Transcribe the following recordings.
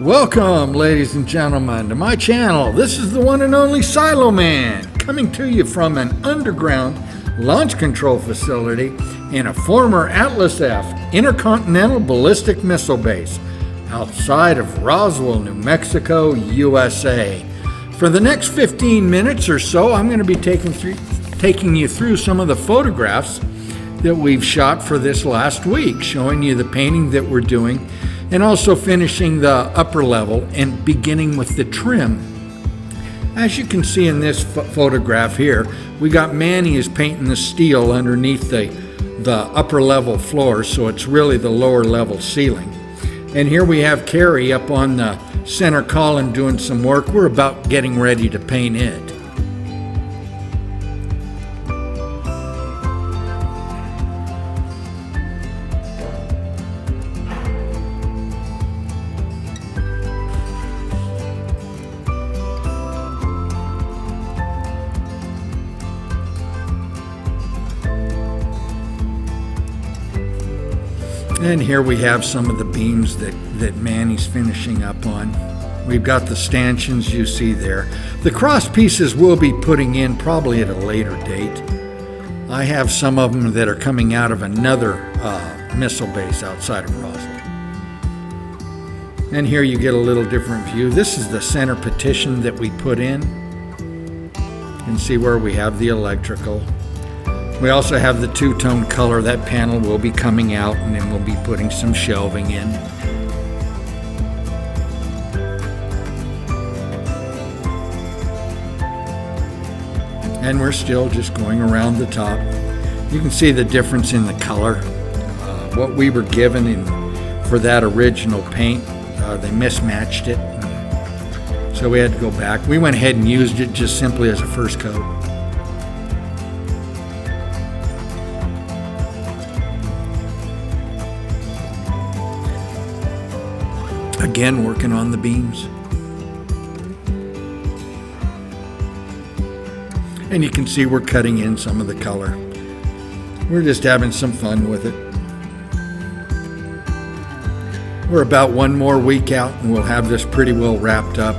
Welcome, ladies and gentlemen, to my channel. This is the one and only SiloMan, coming to you from an underground launch control facility in a former Atlas F Intercontinental Ballistic Missile Base outside of Roswell, New Mexico, USA. For the next 15 minutes or so, I'm going to be taking you through some of the photographs that we've shot for this last week, showing you the painting that we're doing and also finishing the upper level and beginning with the trim. As you can see in this photograph here, we got Manny is painting the steel underneath the upper level floor, so it's really the lower level ceiling. And here we have Carrie up on the center column doing some work. We're about getting ready to paint it. And here we have some of the beams that Manny's finishing up on. We've got the stanchions you see there. The cross pieces we'll be putting in probably at a later date. I have some of them that are coming out of another missile base outside of Roswell. And here you get a little different view. This is the center petition that we put in. You can see where we have the electrical. We also have the two-tone color. That panel will be coming out, and then we'll be putting some shelving in. And we're still just going around the top. You can see the difference in the color. What we were given for that original paint, they mismatched it. So we had to go back. We went ahead and used it just simply as a first coat. Again, working on the beams. And you can see we're cutting in some of the color. We're just having some fun with it. We're about one more week out and we'll have this pretty well wrapped up.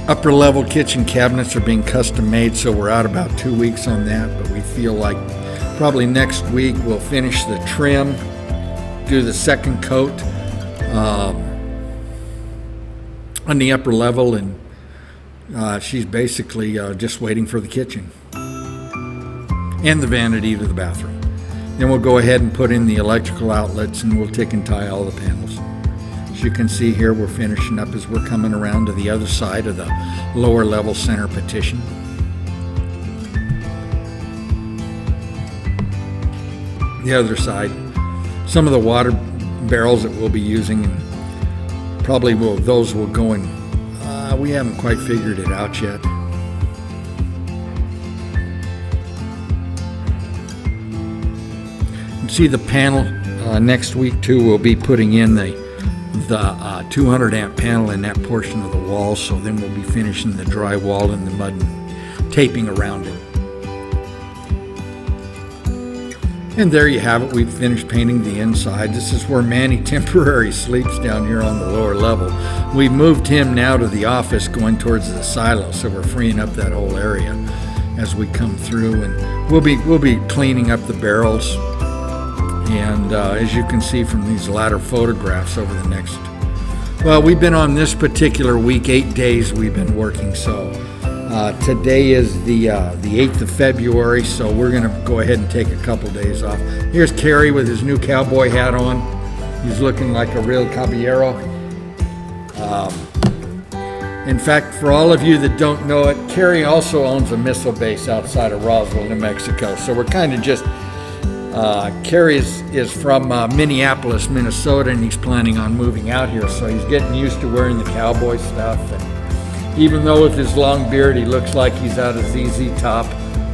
Upper level kitchen cabinets are being custom made, so we're out about 2 weeks on that, but we feel like probably next week we'll finish the trim, do the second coat on the upper level, and she's basically just waiting for the kitchen and the vanity to the bathroom. Then we'll go ahead and put in the electrical outlets and we'll tick and tie all the panels. As you can see here, we're finishing up as we're coming around to the other side of the lower level center petition. The other side, some of the water barrels that we'll be using, and probably those will go in. We haven't quite figured it out yet. You can see the panel next week too. We'll be putting in the 200 amp panel in that portion of the wall. So then we'll be finishing the drywall and the mud and taping around it. And there you have it. We've finished painting the inside. This is where Manny temporarily sleeps down here on the lower level. We moved him now to the office going towards the silo, so we're freeing up that whole area as we come through. And we'll be cleaning up the barrels. And as you can see from these latter photographs over the next, well, we've been on this particular week, 8 days we've been working. So today is the 8th of February, so we're going to go ahead and take a couple days off. Here's Carrie with his new cowboy hat on. He's looking like a real caballero. In fact, for all of you that don't know it, Carrie also owns a missile base outside of Roswell, New Mexico. So we're kind of just, Carrie is from Minneapolis, Minnesota, and he's planning on moving out here. So he's getting used to wearing the cowboy stuff. And even though with his long beard, he looks like he's out of ZZ Top,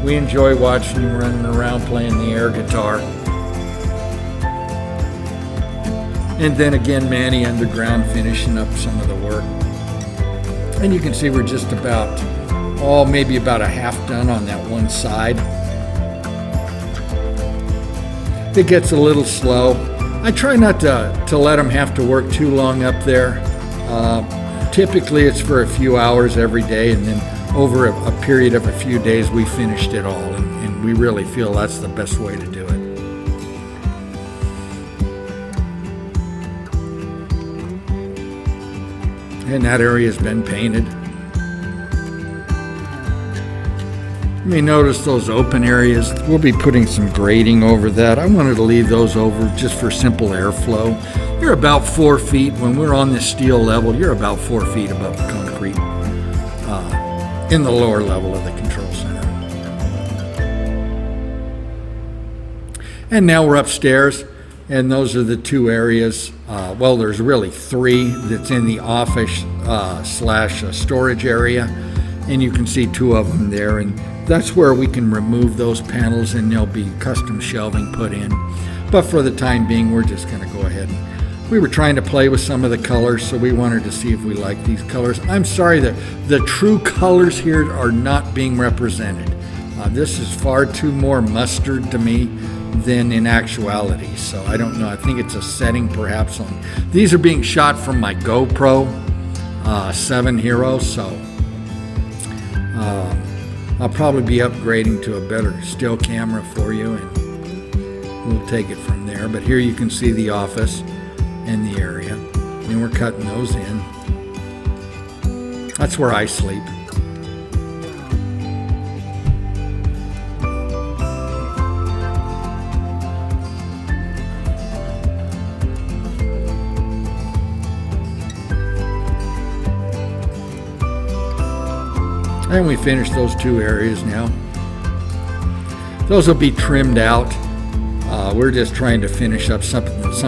we enjoy watching him running around playing the air guitar. And then again, Manny underground finishing up some of the work. And you can see we're just about, maybe about a half done on that one side. It gets a little slow. I try not to let them have to work too long up there. Typically it's for a few hours every day, and then over a period of a few days we finished it all, and we really feel that's the best way to do it. And that area has been painted. You may notice those open areas. We'll be putting some grading over that. I wanted to leave those over just for simple airflow. You're about 4 feet. When we're on this steel level, you're about 4 feet above the concrete in the lower level of the control center. And now we're upstairs, and those are the 2 areas. Well, there's really 3 that's in the office slash storage area, and you can see 2 of them there, and that's where we can remove those panels and there'll be custom shelving put in. But for the time being, we're just going to go ahead. We were trying to play with some of the colors, so we wanted to see if we like these colors. I'm sorry that the true colors here are not being represented. This is far too more mustard to me than in actuality, so I don't know. I think it's a setting perhaps on. These are being shot from my GoPro 7 Hero, so I'll probably be upgrading to a better still camera for you, and we'll take it from there. But here you can see the office and the area, and we're cutting those in. That's where I sleep. And we finished those 2 areas now. Those will be trimmed out. We're just trying to finish up some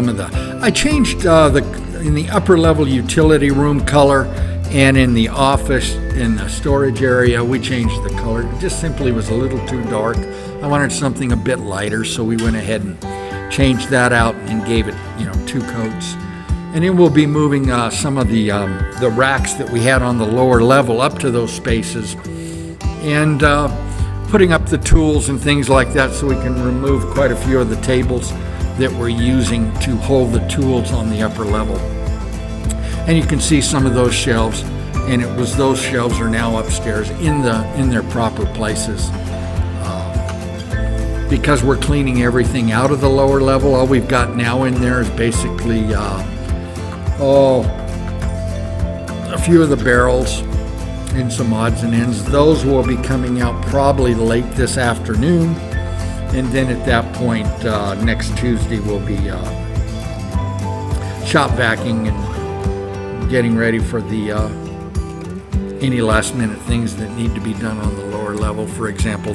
of the. I changed in the upper level utility room color, and in the office, in the storage area, we changed the color. It just simply was a little too dark. I wanted something a bit lighter, so we went ahead and changed that out and gave it, 2 coats. And then we'll be moving some of the racks that we had on the lower level up to those spaces, and putting up the tools and things like that, so we can remove quite a few of the tables that we're using to hold the tools on the upper level. And you can see some of those shelves, and those shelves are now upstairs in their proper places. Because we're cleaning everything out of the lower level, all we've got now in there is basically a few of the barrels and some odds and ends. Those will be coming out probably late this afternoon, and then at that point next Tuesday we'll be shop vacuuming and getting ready for the any last minute things that need to be done on the lower level. For example,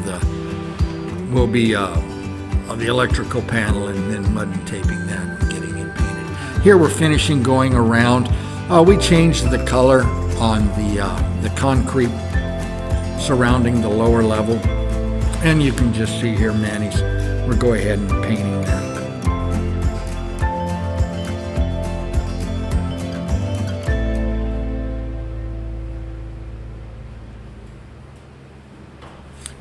will be the electrical panel, and then mud and taping that and getting it painted. Here we're finishing going around. We changed the color on the concrete surrounding the lower level, and you can just see here we're going ahead and painting that.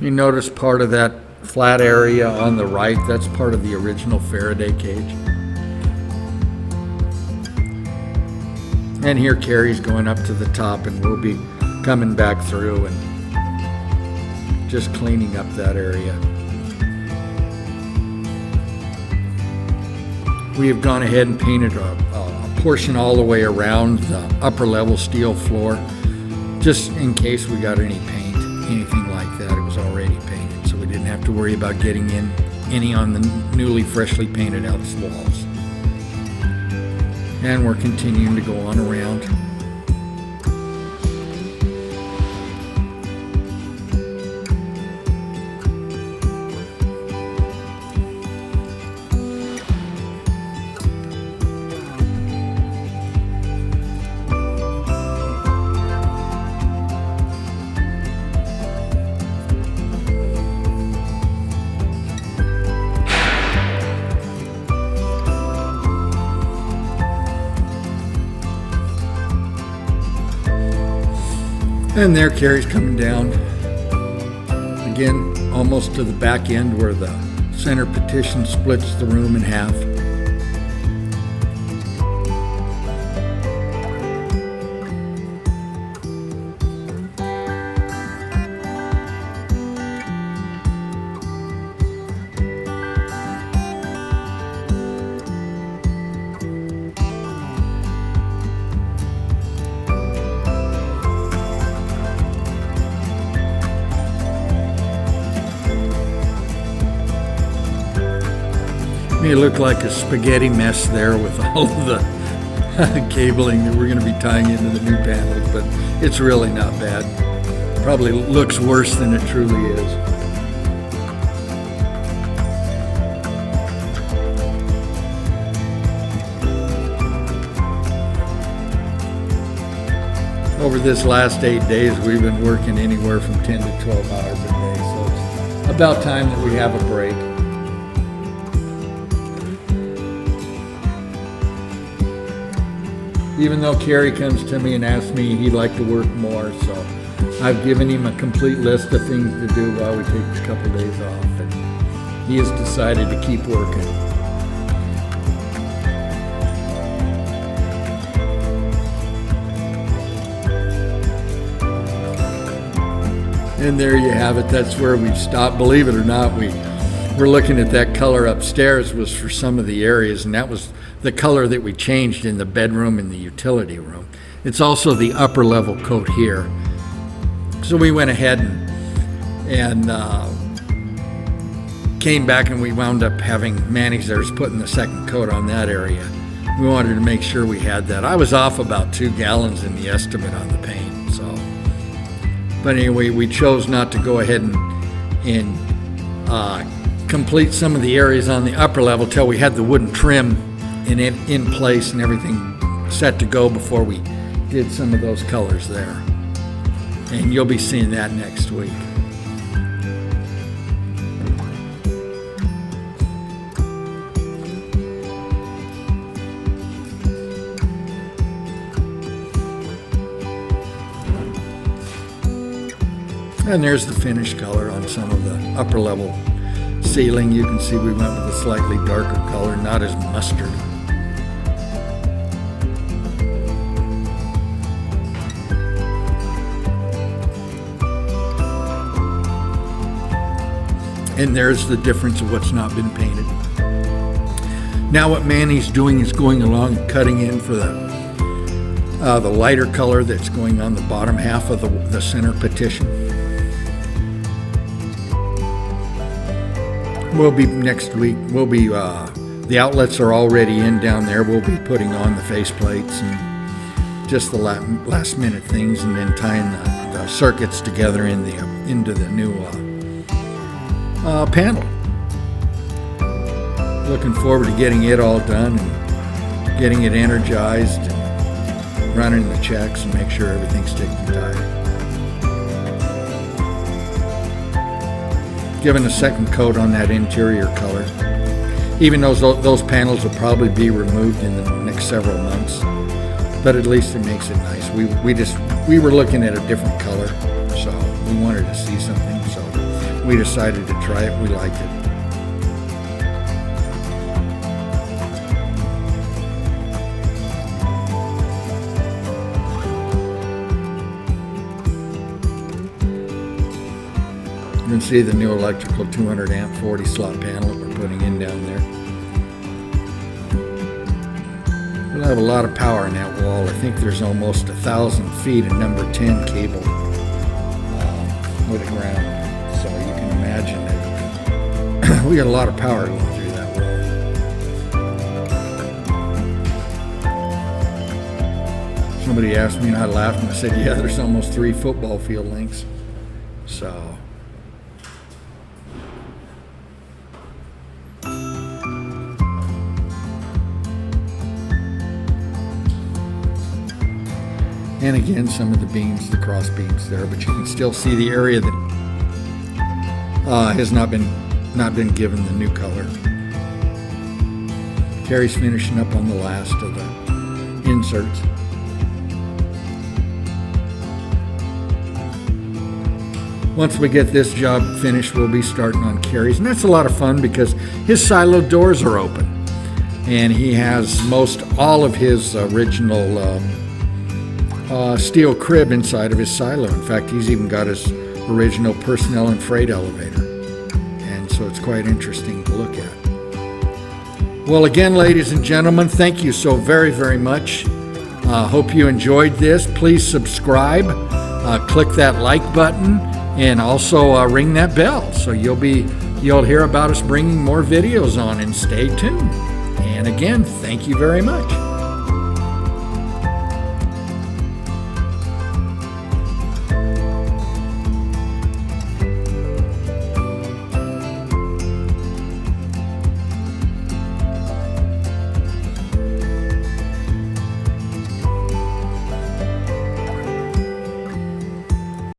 You notice part of that flat area on the right, that's part of the original Faraday cage. And here Carrie's going up to the top, and we'll be coming back through and just cleaning up that area. We have gone ahead and painted a portion all the way around the upper level steel floor, just in case we got any paint, anything like that. It was already painted, so we didn't have to worry about getting in any on the newly freshly painted out walls. And we're continuing to go on around. And there Carrie's coming down. Again, almost to the back end where the center partition splits the room in half. May look like a spaghetti mess there with all of the cabling that we're going to be tying into the new panels, but it's really not bad. Probably looks worse than it truly is. Over this last 8 days, we've been working anywhere from 10 to 12 hours a day, so it's about time that we have a break. Even though Kerry comes to me and asks me he'd like to work more, so I've given him a complete list of things to do while we take a couple days off, and he has decided to keep working. And there you have it. That's where we've stopped. Believe it or not, we're looking at that color upstairs was for some of the areas, and that was the color that we changed in the bedroom and the utility room. It's also the upper level coat here. So we went ahead and came back, and we wound up having Manny's putting the second coat on that area. We wanted to make sure we had that. I was off about 2 gallons in the estimate on the paint. But anyway, we chose not to go ahead and complete some of the areas on the upper level till we had the wooden trim in place and everything set to go before we did some of those colors there. And you'll be seeing that next week. And there's the finished color on some of the upper level ceiling. You can see we went with a slightly darker color, not as mustard. And there's the difference of what's not been painted. Now what Manny's doing is going along and cutting in for the lighter color that's going on the bottom half of the center petition. We'll be next week. The outlets are already in down there. We'll be putting on the face plates and just the last minute things, and then tying the circuits together into the new panel. Looking forward to getting it all done and getting it energized and running the checks and make sure everything's ticking tight. Giving a second coat on that interior color. Even those panels will probably be removed in the next several months, but at least it makes it nice. We were looking at a different color, so we wanted to see something, so we decided to try it. We liked it. You can see the new electrical 200 amp 40 slot panel that we're putting in down there. We'll have a lot of power in that wall. I think there's almost 1,000 feet of number 10 cable with the ground. So you can imagine that we got a lot of power going through that wall. Somebody asked me and I laughed and I said, yeah, there's almost 3 football field lengths. So and again, some of the beams, the cross beams there, but you can still see the area that has not been given the new color. Kerry's finishing up on the last of the inserts. Once we get this job finished, we'll be starting on Kerry's, and that's a lot of fun because his silo doors are open, and he has all of his original steel crib inside of his silo. In fact, he's even got his original personnel and freight elevator, and so it's quite interesting to look at. Well, again, ladies and gentlemen, thank you so very, very much. Hope you enjoyed this. Please subscribe, click that like button, and also ring that bell so you'll be you'll hear about us bringing more videos on, and stay tuned. And again, thank you very much.